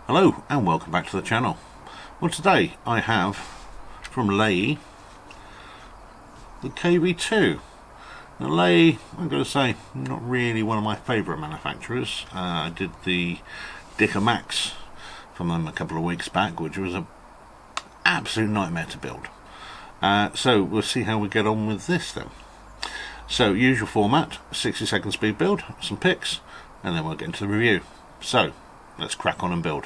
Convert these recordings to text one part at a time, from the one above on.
Hello and welcome back to the channel. Well, today I have from Leyi the KV2. Now Leyi, I'm going to say, not really one of my favourite manufacturers. I did the Dicker Max from them a couple of weeks back, which was an absolute nightmare to build. So we'll see how we get on with this then. So usual format, 60-second speed build, some pics, and then we'll get into the review. So let's crack on and build.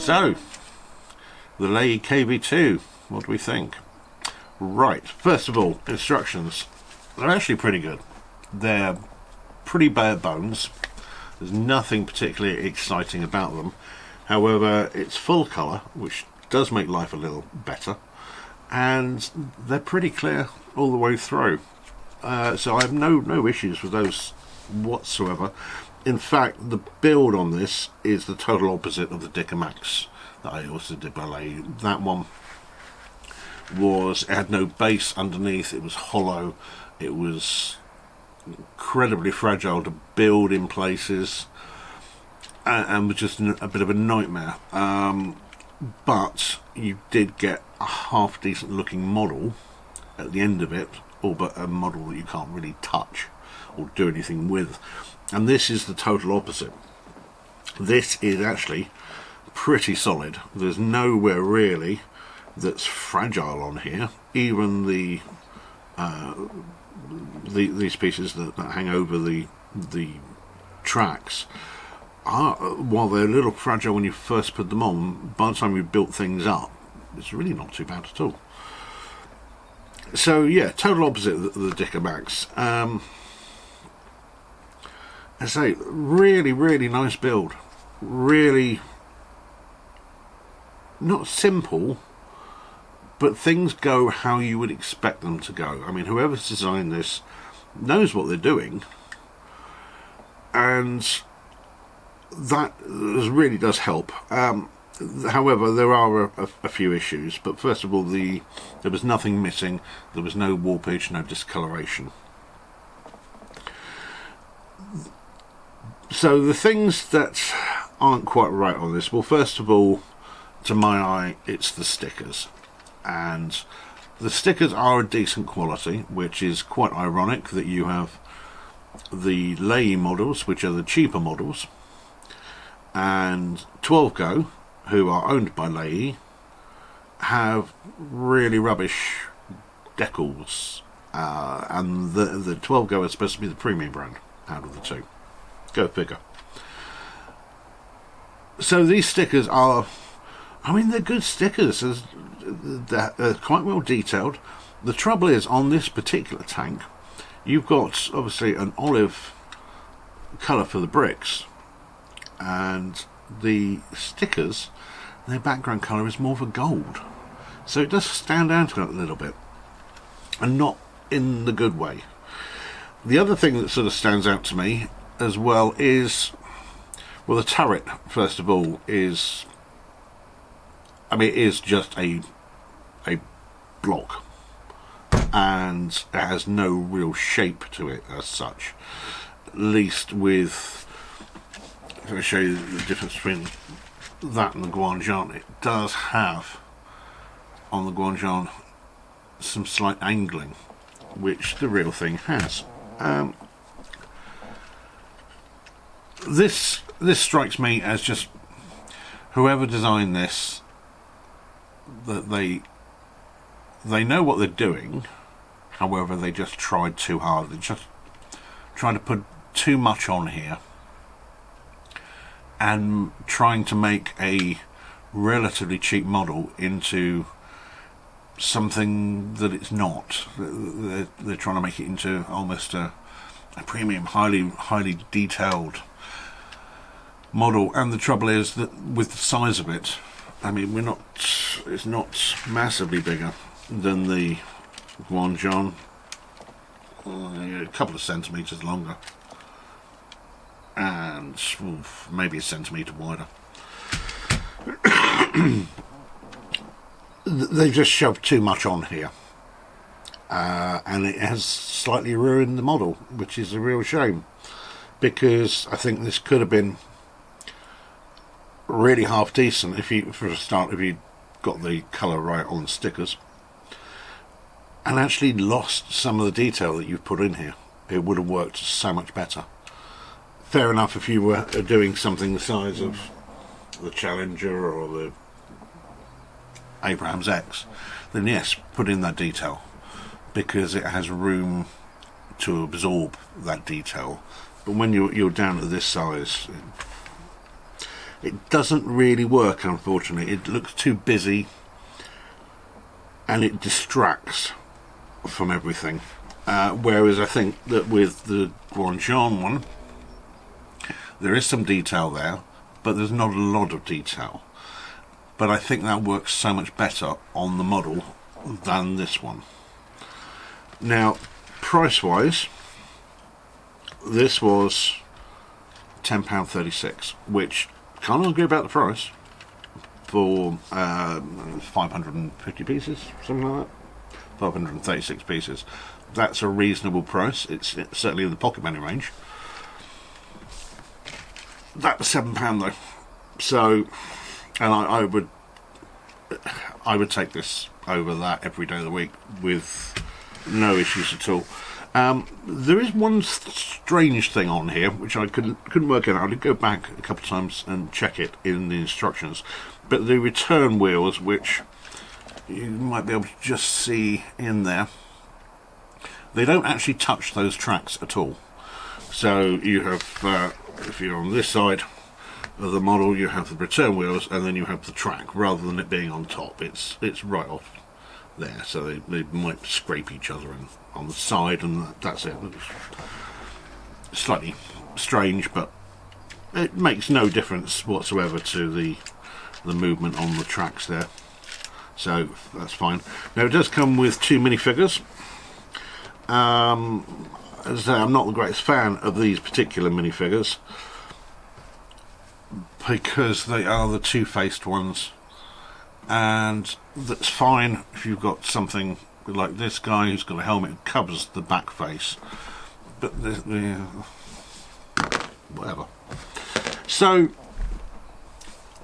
So, the Leyi KV2, what do we think? Right, first of all, instructions. They're actually pretty good. They're pretty bare bones. There's nothing particularly exciting about them. However, it's full colour, which does make life a little better. And they're pretty clear all the way through. So I have no issues with those whatsoever. In fact, the build on this is the total opposite of the Dicker Max that I also did by Leyi. That one it had no base underneath, it was hollow, it was incredibly fragile to build in places, and was just a bit of a nightmare. But you did get a half decent looking model at the end of it, all but a model that you can't really touch or do anything with. And this is the total opposite. This is actually pretty solid. There's nowhere really that's fragile on here. Even these pieces that hang over the tracks are, while they're a little fragile when you first put them on, by the time you've built things up, it's really not too bad at all. So yeah, total opposite of the Dicker Max. I say, really nice build. Really not simple, but things go how you would expect them to go. I mean, whoever's designed this knows what they're doing, and that really does help. However, there are a few issues. But first of all, there was nothing missing. There was no warpage, no discoloration. So the things that aren't quite right on this, well, first of all, to my eye, it's the stickers. And the stickers are a decent quality, which is quite ironic that you have the Leyi models, which are the cheaper models, and 12Go, who are owned by Leyi, have really rubbish decals. And the 12Go is supposed to be the premium brand out of the two. Go figure. So these stickers are, I mean, they're good stickers. They're quite well detailed. The trouble is, on this particular tank, you've got obviously an olive colour for the bricks, and the stickers, their background colour is more of a gold. So it does stand out a little bit, and not in the good way. The other thing that sort of stands out to me as well is, well, the turret, first of all, is, I mean, it is just a block. and it has no real shape to it as such, at least with if I show you the difference between that and the Wange, it does have on the Wange some slight angling, which the real thing has. This strikes me as just whoever designed this, that they know what they're doing. However, they just tried too hard. They just tried to put too much on here and trying to make a relatively cheap model into something that it's not. They're trying to make it into almost a premium, highly detailed model, and the trouble is that with the size of it, I mean, it's not massively bigger than the Wange, a couple of centimetres longer and maybe a centimetre wider. They've just shoved too much on here, and it has slightly ruined the model, which is a real shame, because I think this could have been really half decent if you got the colour right on the stickers and actually lost some of the detail that you've put in here. It would have worked so much better. Fair enough if you were doing something the size of the Challenger or the Abraham's X, then yes, put in that detail, because it has room to absorb that detail. But when you're down to this size, it doesn't really work, unfortunately. It looks too busy and it distracts from everything. Whereas I think that with the Wange one, there is some detail there, but there's not a lot of detail. But I think that works so much better on the model than this one. Now, price-wise, this was £10.36, which can't agree about the price for 550 pieces, something like that. 536 pieces. That's a reasonable price. It's certainly in the pocket money range. That was £7 though. So, and I would take this over that every day of the week with no issues at all. There is one strange thing on here which I couldn't work out. I did go back a couple of times and check it in the instructions, but the return wheels, which you might be able to just see in there, they don't actually touch those tracks at all. So you have, if you're on this side of the model, you have the return wheels and then you have the track, rather than it being on top. It's right off there, so they might scrape each other on the side, and that's it. It's slightly strange, but it makes no difference whatsoever to the movement on the tracks there, so that's fine. Now it does come with 2 minifigures. As I say, I'm not the greatest fan of these particular minifigures because they are the two-faced ones, and that's fine if you've got something like this guy who's got a helmet that covers the back face, but whatever. So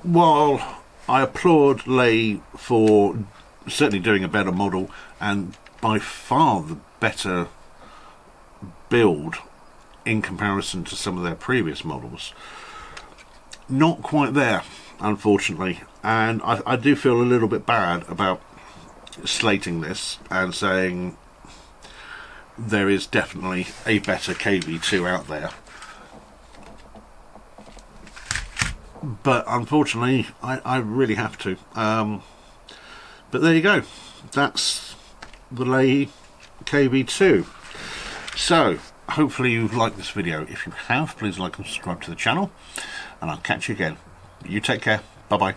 while I applaud Leyi for certainly doing a better model and by far the better build in comparison to some of their previous models, not quite there, unfortunately, and I do feel a little bit bad about slating this and saying there is definitely a better KV2 out there, but unfortunately I really have to. But there you go, that's the Leyi KV2. So hopefully you've liked this video. If you have, please like and subscribe to the channel, and I'll catch you again. You take care. Bye bye.